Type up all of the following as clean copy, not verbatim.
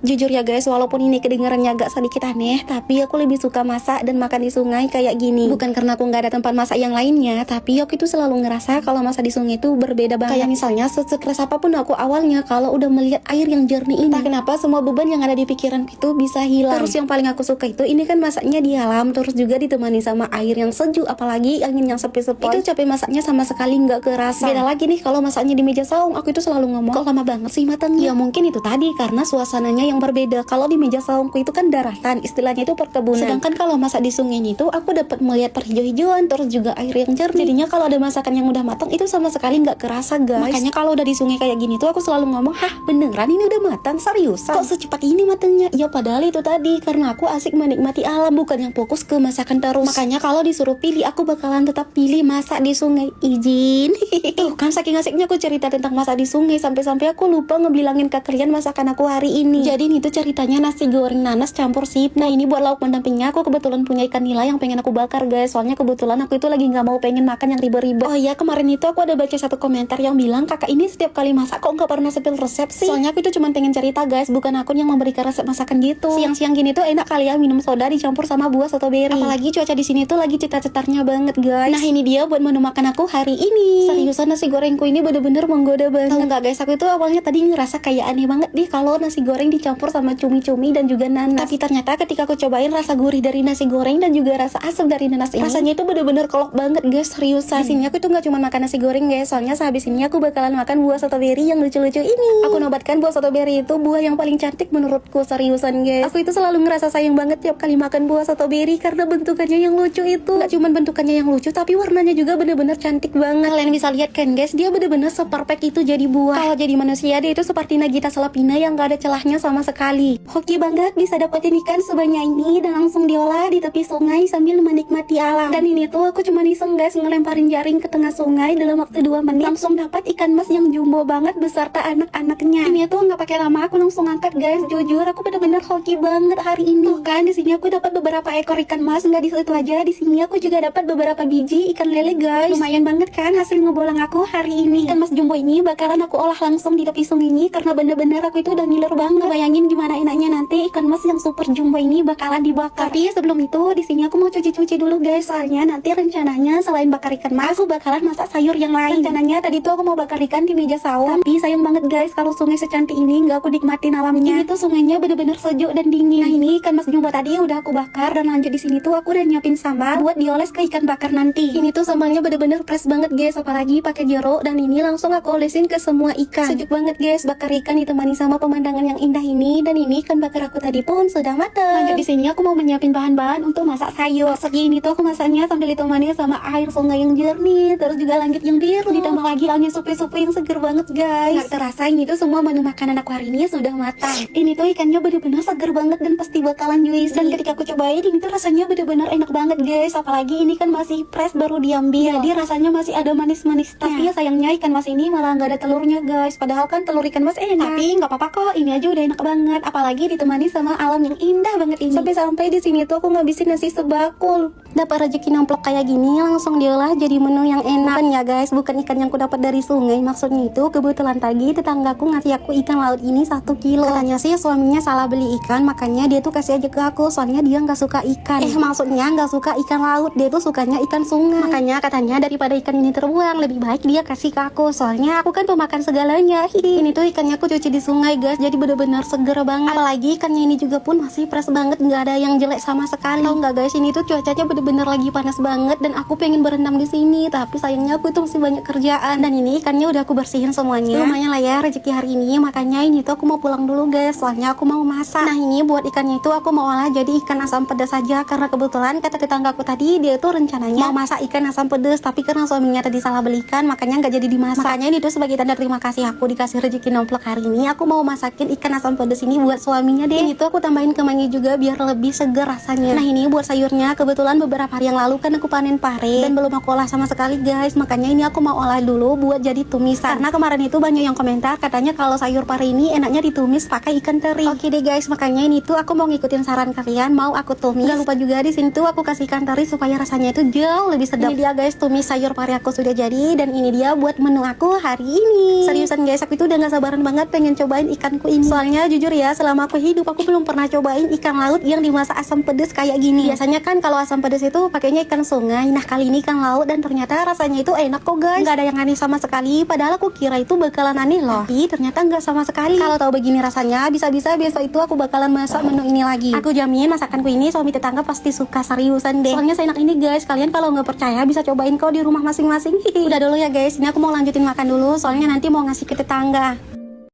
Jujur ya guys, walaupun ini kedengarannya agak sedikit aneh, tapi aku lebih suka masak dan makan di sungai kayak gini. Bukan karena aku nggak ada tempat masak yang lainnya, tapi aku itu selalu ngerasa kalau masak di sungai itu berbeda banget. Kayak misalnya sestres apapun aku awalnya, kalau udah melihat air yang jernih ini, entah kenapa semua beban yang ada di pikiran itu bisa hilang. Terus yang paling aku suka itu, ini kan masaknya di alam, terus juga ditemani sama air yang sejuk, apalagi angin yang sepi-sepi. Itu capek masaknya sama sekali nggak kerasa. Beda lagi nih kalau masaknya di meja saung, aku itu selalu ngomong, kok lama banget sih matangnya? Ya mungkin itu tadi karena suasananya yang berbeda. Kalau di meja saungku itu kan daratan, istilahnya itu perkebunan. Sedangkan kalau masak di sungai itu aku dapat melihat perhijau-hijauan, terus juga air yang jernih. Jadinya kalau ada masakan yang udah matang itu sama sekali nggak kerasa guys. Makanya kalau udah di sungai kayak gini tuh aku selalu ngomong, hah beneran ini udah matang? Seriusan? Kok secepat ini matangnya? Ya padahal itu tadi karena aku asik menikmati alam, bukan yang fokus ke masakan terus. Makanya kalau disuruh pilih, aku bakalan tetap pilih masak di sungai. Izin. Tuh kan saking asiknya aku cerita tentang masak di sungai, sampai-sampai aku lupa ngebilangin ke kalian masakan aku hari ini. Jadi ini tuh ceritanya nasi goreng nanas campur sip. Nah ini buat lauk pendampingnya, aku kebetulan punya ikan nila yang pengen aku bakar guys. Soalnya kebetulan aku itu lagi nggak mau pengen makan yang ribet-ribet. Oh iya, kemarin itu aku ada baca satu komentar yang bilang, kakak ini setiap kali masak kok nggak pernah spill resep sih. Soalnya aku itu cuma pengen cerita guys, bukan akun yang memberikan resep masakan gitu. Siang-siang gini tuh enak kali ya minum soda dicampur sama buah strawberry. Apalagi cuaca di sini tuh lagi cetar-cetarnya banget guys. Nah ini dia buat menu makan aku hari ini. Seriusan nasi gorengku ini bener-bener menggoda banget. Tahu nggak guys, aku itu awalnya tadi ngerasa kayak aneh banget nih kalau nasi goreng dicampur sama cumi-cumi dan juga nanas. Tapi ternyata ketika aku cobain rasa gurih dari nasi goreng dan juga rasa asam dari nanas ini, rasanya itu bener-bener kolok banget guys, seriusan. Di sini aku tuh nggak cuma makan nasi goreng guys, soalnya sehabis ini aku bakalan makan buah strawberry yang lucu-lucu ini. Aku nobatkan buah strawberry itu buah yang paling cantik menurutku, seriusan guys. Aku itu selalu ngerasa sayang banget tiap kali makan buah strawberry karena bentukannya yang lucu itu. Nggak cuma bentukannya yang lucu, tapi warnanya juga bener-bener cantik banget. Kalian bisa lihat kan guys, dia bener-bener seperfect itu jadi buah. Kalau jadi manusia dia itu seperti Nagita Slavina yang gak ada celahnya sama sekali. Hoki banget bisa dapetin ikan sebanyak ini dan langsung diolah di tepi sungai sambil menikmati alam. Dan ini tuh aku cuma iseng guys, ngelemparin jaring ke tengah sungai dalam waktu 2 menit langsung dapat ikan mas yang jumbo banget beserta anak-anaknya. Ini tuh nggak pakai lama aku langsung angkat guys. Jujur aku bener-bener hoki banget hari ini. Tuh kan di sini aku dapat beberapa ekor ikan mas, nggak di situ aja, di sini aku juga dapat beberapa biji ikan lele guys. Lumayan banget kan hasil ngebolang aku hari ini. Ikan mas jumbo ini bakalan aku olah langsung di tepi sungai ini karena bener-bener aku itu udah ngiler banget. Bayangin gimana enaknya nanti ikan mas yang super jumbo ini bakalan dibakar. Tapi sebelum itu di sini aku mau cuci-cuci dulu guys, soalnya nanti rencananya selain bakar ikan mas, aku bakalan masak sayur yang lain. Rencananya tadi tuh aku mau bakar ikan di meja saung, tapi sayang banget guys kalau sungai secantik ini nggak aku nikmatin alamnya. Ini tuh sungainya bener-bener sejuk dan dingin. Nah ini ikan mas jumbo tadi udah aku bakar dan lanjut di sini tuh aku udah nyiapin sambal buat dioles ke ikan bakar nanti. Ini tuh sambalnya bener-bener fresh banget guys, apalagi pakai jeruk, dan ini langsung aku olesin ke semua ikan. Sejuk banget guys, bakar ikan ditemani sama pemandangan yang indah ini. Dan ini ikan bakar aku tadi pun sudah matang. Lanjut di sini aku mau menyiapin bahan-bahan untuk masak sayur. Segi ini tuh aku masaknya sambil ditemani sama air sungai yang jernih, terus juga langit yang biru, ditambah lagi angin supi-supi yang seger banget guys. Nggak terasa ini tuh semua menu makanan aku hari ini sudah matang. Ini tuh ikannya bener-bener seger banget dan pasti bakalan juicy. Dan ketika aku cobain ini tuh rasanya bener-bener enak banget guys, apalagi ini kan masih fresh baru diambil, jadi rasanya masih ada manis-manisnya. Tapi ya sayangnya ikan mas ini malah nggak ada telurnya guys, padahal kan telur ikan mas enak. Tapi nggak apa-apa kok, ini aja udah enak banget, apalagi ditemani sama alam yang indah banget ini. Sampai di sini tuh aku ngabisin nasi sebakul. Dapat rezeki nomplok kayak gini langsung diolah jadi menu yang enak. Bukan ya guys, bukan ikan yang aku dapat dari sungai, maksudnya itu kebetulan tadi tetanggaku ngasih aku ikan laut ini 1 kilo. Katanya sih suaminya salah beli ikan, makanya dia tuh kasih aja ke aku, soalnya dia nggak suka ikan. Maksudnya nggak suka ikan laut, dia tuh sukanya ikan sungai. Makanya katanya daripada ikan ini terbuang, lebih baik dia kasih ke aku, soalnya aku kan pemakan segalanya. Ini tuh ikannya aku cuci di sungai guys, jadi bener-bener seger banget. Apalagi ikannya ini juga pun masih fresh banget, nggak ada yang jelek sama sekali. Tau nggak guys, ini tuh cuacanya bener-bener lagi panas banget dan aku pengen berendam di sini, tapi sayangnya aku tuh masih banyak kerjaan. Dan ini ikannya udah aku bersihin semuanya. Lumayan lah ya rezeki hari ini, makanya ini tuh aku mau pulang dulu guys, soalnya aku mau masak. Nah ini buat ikannya itu aku mau olah jadi ikan asam pedas saja, karena kebetulan kata tetanggaku tadi dia tuh rencananya mau masak ikan asam pedas, tapi karena suaminya tadi salah belikan makanya nggak jadi dimasak. Makanya ini tuh sebagai tanda terima kasih aku dikasih rezeki nomplok hari ini, aku mau masakin ikan asam pedas ini buat suaminya deh. Ini tuh aku tambahin kemangi juga biar lebih seger rasanya. Nah ini buat sayurnya, kebetulan beberapa hari yang lalu kan aku panen pare dan belum aku olah sama sekali guys, makanya ini aku mau olah dulu buat jadi tumisan. Karena kemarin itu banyak yang komentar katanya kalau sayur pare ini enaknya ditumis pakai ikan teri. Oke deh guys, makanya ini tuh aku mau ngikutin saran kalian, mau aku tumis. Gak lupa juga di sini tuh aku kasih ikan teri supaya rasanya itu jauh lebih sedap. Ini dia guys, tumis sayur pare aku sudah jadi, dan ini dia buat menu aku hari ini. Seriusan guys, aku itu udah gak sabaran banget pengen cobain ikanku ini. Soalnya jujur ya, selama aku hidup aku belum pernah cobain ikan laut yang dimasak asam pedas kayak gini. Biasanya kan kalau asam pedas itu pakainya ikan sungai, nah kali ini ikan laut dan ternyata rasanya itu enak kok guys. Gak ada yang aneh sama sekali, padahal aku kira itu bakalan aneh loh, tapi ternyata nggak sama sekali. Kalau tahu begini rasanya, bisa-bisa besok itu aku bakalan masak menu ini lagi. Aku jamin masakanku ini suami tetangga pasti suka, seriusan deh. Soalnya seenak ini guys, kalian kalau nggak percaya bisa cobain kok di rumah masing-masing. Udah dulu ya guys, ini aku mau lanjutin makan dulu, soalnya nanti mau ngasih ke tetangga.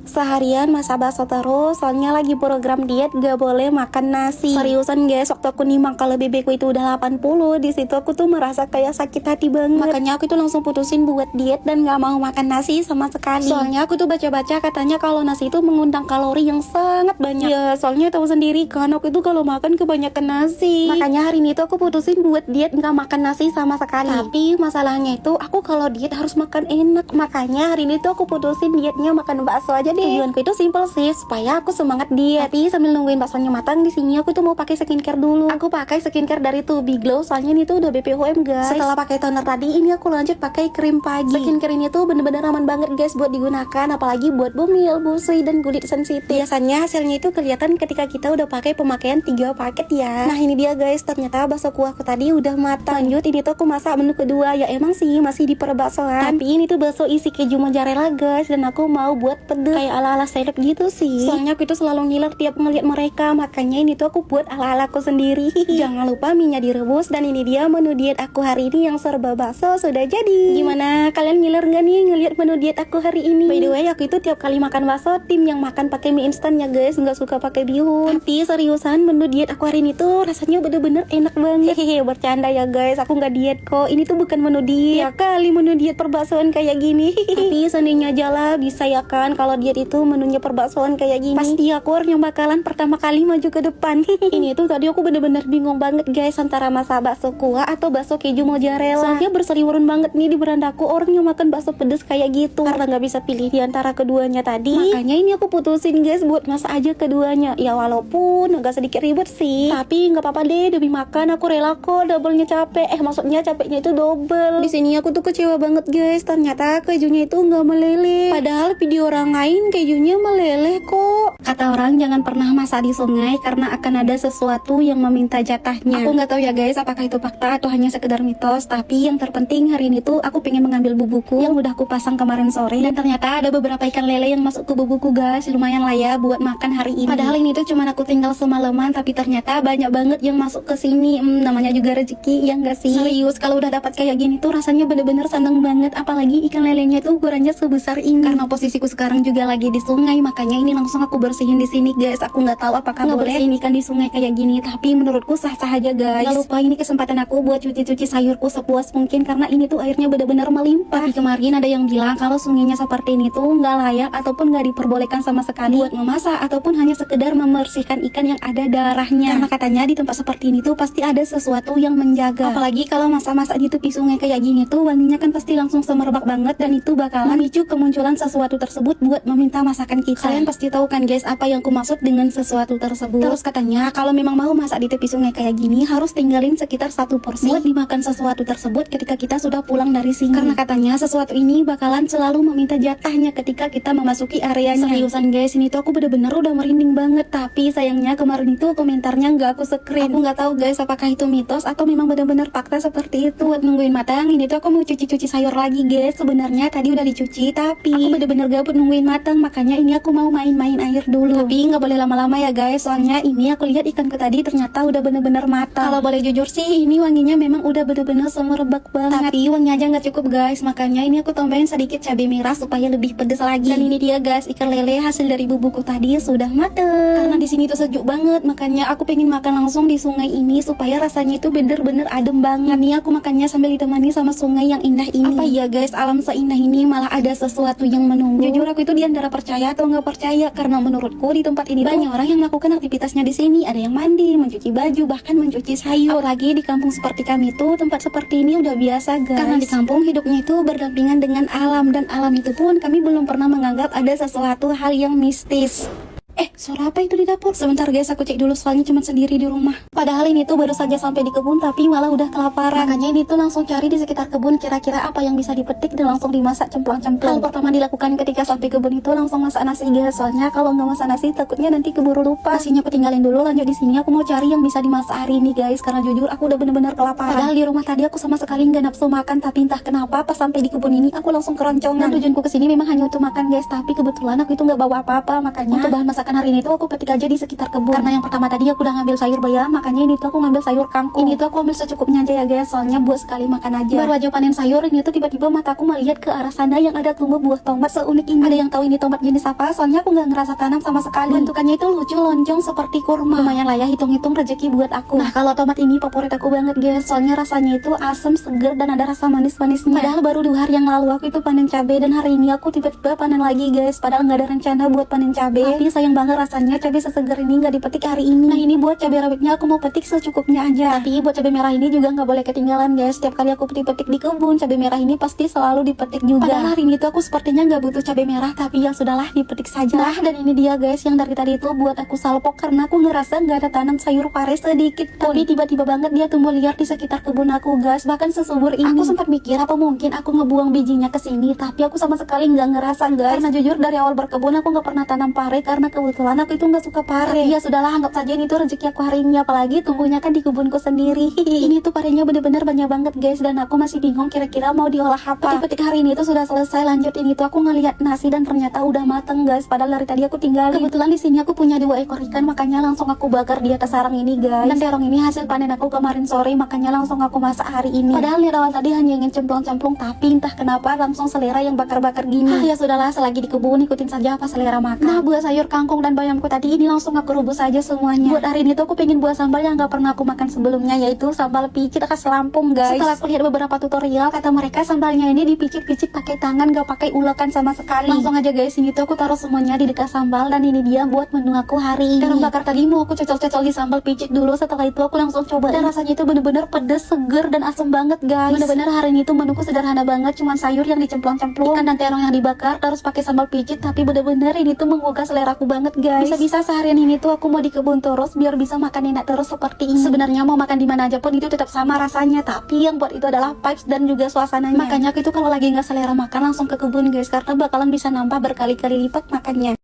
Seharian masak bakso terus, soalnya lagi program diet gak boleh makan nasi. Seriusan guys, waktu aku nimang kalau bebekku itu udah 80, di situ aku tuh merasa kayak sakit hati banget. Makanya aku tuh langsung putusin buat diet dan gak mau makan nasi sama sekali. Soalnya aku tuh baca-baca katanya kalau nasi itu mengundang kalori yang sangat banyak. Ya soalnya tahu sendiri kan, aku itu kalau makan kebanyakan nasi. Makanya hari ini tuh aku putusin buat diet gak makan nasi sama sekali. Tapi masalahnya itu aku kalau diet harus makan enak. Makanya hari ini tuh aku putusin dietnya makan bakso aja. Tujuanku itu simple sih, supaya aku semangat diet. Tapi sambil nungguin baksonya matang, di sini aku tuh mau pakai skincare dulu. Aku pakai skincare dari Tubi Glow, soalnya ini tuh udah BPOM guys. Setelah pakai toner tadi, ini aku lanjut pakai krim pagi. Skincare ini tuh bener-bener aman banget guys buat digunakan, apalagi buat bumil, busui, dan kulit sensitif. Biasanya hasilnya itu kelihatan ketika kita udah pakai pemakaian 3 paket ya. Nah ini dia guys, ternyata bakso kuahku tadi udah matang. Lanjut, ini tuh aku masak menu kedua. Ya emang sih masih di perbaksoan, tapi ini tuh bakso isi keju mozzarella guys, dan aku mau buat pedes kayak ala-ala seleb gitu sih. Soalnya aku itu selalu ngiler tiap ngeliat mereka, makanya ini tuh aku buat ala-alaku sendiri. Jangan lupa minyak direbus, dan ini dia menu diet aku hari ini yang serba bakso sudah jadi. Gimana, kalian ngiler gak nih ngeliat menu diet aku hari ini? By the way, aku itu tiap kali makan bakso tim yang makan pakai mie instan ya guys, nggak suka pakai bihun. Tapi seriusan menu diet aku hari ini tuh rasanya bener-bener enak banget. Hehehe, bercanda ya guys, aku nggak diet kok. Ini tuh bukan menu diet. Ya kali menu diet perbaksoan kayak gini. Tapi seandainya aja lah bisa ya kan, kalau diet itu menunya perbaksoan kayak gini, pasti aku orang yang bakalan pertama kali maju ke depan. Ini tuh tadi aku bener-bener bingung banget guys antara masak bakso kuah atau bakso keju mozzarella. Soalnya berseliweran banget nih di berandaku orang yang makan bakso pedes kayak gitu. Karena nggak bisa pilih di antara keduanya tadi, makanya ini aku putusin guys buat masak aja keduanya. Ya walaupun agak sedikit ribet sih, tapi nggak apa-apa deh, demi makan aku rela kok. Doublenya capek, maksudnya capeknya itu double. Di sini aku tuh kecewa banget guys, ternyata kejunya itu nggak meleleh. Padahal video orang lain kejunya meleleh kok. Kata orang jangan pernah masak di sungai karena akan ada sesuatu yang meminta jatahnya. Aku nggak tahu ya guys apakah itu fakta atau hanya sekedar mitos, tapi yang terpenting hari ini tuh aku pengen mengambil bubuku yang udah aku pasang kemarin sore, dan ternyata ada beberapa ikan lele yang masuk ke bubuku guys. Lumayan lah ya buat makan hari ini. Padahal ini tuh cuman aku tinggal semalaman, tapi ternyata banyak banget yang masuk ke sini. Namanya juga rezeki ya nggak sih? Serius, kalau udah dapat kayak gini tuh rasanya bener-bener seneng banget, apalagi ikan lelenya tuh ukurannya sebesar ini. Karena posisiku sekarang juga lagi di sungai, makanya ini langsung aku bersihin di sini guys. Aku nggak tahu apakah boleh ikan di sungai kayak gini, tapi menurutku sah-sah aja guys. Nggak lupa ini kesempatan aku buat cuci-cuci sayurku sepuas mungkin, karena ini tuh airnya benar-benar melimpah. Tapi kemarin ada yang bilang kalau sungainya seperti ini tuh nggak layak ataupun nggak diperbolehkan sama sekali buat memasak ataupun hanya sekedar membersihkan ikan yang ada darahnya. Karena katanya di tempat seperti ini tuh pasti ada sesuatu yang menjaga. Apalagi kalau masak-masak di tepi sungai kayak gini tuh wanginya kan pasti langsung semerbak banget, dan itu bakalan memicu kemunculan sesuatu tersebut buat meminta masakan kita. Kalian pasti tahu kan guys apa yang aku maksud dengan sesuatu tersebut. Terus katanya kalau memang mau masak di tepi sungai kayak gini harus tinggalin sekitar 1 porsi buat dimakan sesuatu tersebut ketika kita sudah pulang dari sini. Karena katanya sesuatu ini bakalan selalu meminta jatahnya ketika kita memasuki areanya. Seriusan guys, ini tuh aku bener-bener udah merinding banget. Tapi sayangnya kemarin itu komentarnya nggak aku screen. Aku nggak tahu guys apakah itu mitos atau memang bener-bener fakta seperti itu. Buat nungguin matang, ini tuh aku mau cuci-cuci sayur lagi guys. Sebenarnya tadi udah dicuci, tapi aku bener-bener gabut nungguin matang, makanya ini aku mau main-main air dulu. Tapi nggak boleh lama-lama ya guys, soalnya ini aku lihat ikanku tadi ternyata udah bener-bener matang. Kalau boleh jujur sih, ini wanginya memang udah bener-bener semerbak banget. Tapi wanginya aja nggak cukup guys, makanya ini aku tambahin sedikit cabai merah supaya lebih pedes lagi. Dan ini dia guys, ikan lele hasil dari bubuku tadi sudah mateng. Karena di sini tuh sejuk banget, makanya aku pengen makan langsung di sungai ini supaya rasanya itu bener-bener adem banget. Ini aku makannya sambil ditemani sama sungai yang indah ini. Apa ya guys, alam seindah ini malah ada sesuatu yang menunggu. Jujur aku itu di antara percaya atau nggak percaya, karena menurutku di tempat ini banyak orang yang melakukan aktivitasnya di sini. Ada yang mandi, mencuci baju, bahkan mencuci sayur. Apalagi di kampung seperti kami tuh, tempat seperti ini udah biasa guys. Karena di kampung hidupnya itu berdampingan dengan alam, dan alam itu pun kami belum pernah menganggap ada sesuatu hal yang mistis. Suara apa itu di dapur? Sebentar guys, aku cek dulu soalnya cuma sendiri di rumah. Padahal ini tuh baru saja sampai di kebun tapi malah udah kelaparan. Makanya ini tuh langsung cari di sekitar kebun kira-kira apa yang bisa dipetik dan langsung dimasak cemplang-cemplang. Hal pertama dilakukan ketika sampai kebun itu langsung masak nasi guys. Soalnya kalau nggak masak nasi takutnya nanti keburu lupa. Nasinya aku tinggalin dulu, lanjut di sini aku mau cari yang bisa dimasak hari ini guys. Karena jujur aku udah bener-bener kelaparan. Padahal di rumah tadi aku sama sekali nggak nafsu makan, tapi entah kenapa pas sampai di kebun ini aku langsung keroncongan. Tujuanku kesini memang hanya untuk makan guys, tapi kebetulan aku itu nggak bawa apa-apa. Makanya untuk bahan masakan hari ini tuh aku petik aja di sekitar kebun. Karena yang pertama tadi aku udah ngambil sayur bayam, makanya ini tuh aku ngambil sayur kangkung. Ini tuh aku ambil secukupnya aja ya guys, soalnya buat sekali makan aja. Baru aja panen sayur ini tuh tiba-tiba mataku melihat ke arah sana yang ada tumbuh buah tomat seunik ini. Ada yang tahu ini tomat jenis apa? Soalnya aku nggak ngerasa tanam sama sekali. Bentukannya itu lucu, lonjong seperti kurma. Lumayan lah ya, hitung-hitung rezeki buat aku. Nah kalau tomat ini favorit aku banget guys, soalnya rasanya itu asam, segar, dan ada rasa manis-manisnya. Padahal baru 2 hari yang lalu aku itu panen cabai, dan hari ini aku tiba-tiba panen lagi guys. Padahal nggak ada rencana buat panen cabai, tapi sayang banget rasanya cabai sesegar ini nggak dipetik hari ini. Nah ini buat cabai rawitnya aku mau petik secukupnya aja. Tapi buat cabai merah ini juga nggak boleh ketinggalan guys. Setiap kali aku petik-petik di kebun, cabai merah ini pasti selalu dipetik juga. Padahal hari ini tuh aku sepertinya nggak butuh cabai merah, tapi ya sudahlah, dipetik saja. Nah dan ini dia guys yang dari tadi itu buat aku salpok, karena aku ngerasa nggak ada tanam sayur pare sedikit pun. Tapi tiba-tiba banget dia tumbuh liar di sekitar kebun aku guys, bahkan sesubur ini. Aku sempat mikir apa mungkin aku ngebuang bijinya ke sini, tapi aku sama sekali nggak ngerasa guys. Karena jujur dari awal berkebun aku nggak pernah tanam pare, karena kebetulan aku itu nggak suka pare. Ya sudahlah, anggap saja ini tuh rezeki aku hari ini, apalagi tumbuhnya kan di kebunku sendiri. Ini tuh parenya bener-bener banyak banget guys, dan aku masih bingung kira-kira mau diolah apa. Petik hari ini tuh sudah selesai. Lanjut ini tuh aku ngeliat nasi dan ternyata udah mateng guys, padahal dari tadi aku tinggalin. Kebetulan di sini aku punya 2 ekor ikan, makanya langsung aku bakar di atas sarang ini guys. Dan terong ini hasil panen aku kemarin sore, makanya langsung aku masak hari ini. Padahal di awal tadi hanya ingin cemplung-cemplung, tapi entah kenapa langsung selera yang bakar-bakar gini. Ya sudahlah, selagi di kebun ikutin saja apa selera makan. Nah buat sayur kangkung dan bayamku tadi ini langsung aku rebus aja semuanya. Buat hari ini tuh aku pengen buat sambal yang gak pernah aku makan sebelumnya, yaitu sambal picit khas Lampung guys. Setelah aku lihat beberapa tutorial, kata mereka sambalnya ini dipicit-picit pakai tangan, gak pakai ulekan sama sekali. Langsung aja guys, ini tuh aku taruh semuanya di dekat sambal, dan ini dia buat menu aku hari ini. Terong bakar tadi mau aku cocol-cocol di sambal picit dulu, setelah itu aku langsung coba, dan rasanya itu bener-bener pedes, seger, dan asem banget guys. Bener-bener hari ini tuh menuku sederhana banget, cuman sayur yang dicemplung-cemplung, ikan dan terong yang dibakar, terus pakai sambal picit, tapi bener-bener ini tuh menggugah seleraku banget guys. Bisa-bisa seharian ini tuh aku mau di kebun terus biar bisa makan enak terus seperti ini. Sebenarnya mau makan di mana aja pun itu tetap sama rasanya, tapi yang buat itu adalah vibes dan juga suasananya. Makanya aku itu kalau lagi nggak selera makan langsung ke kebun guys, karena bakalan bisa nambah berkali-kali lipat makannya.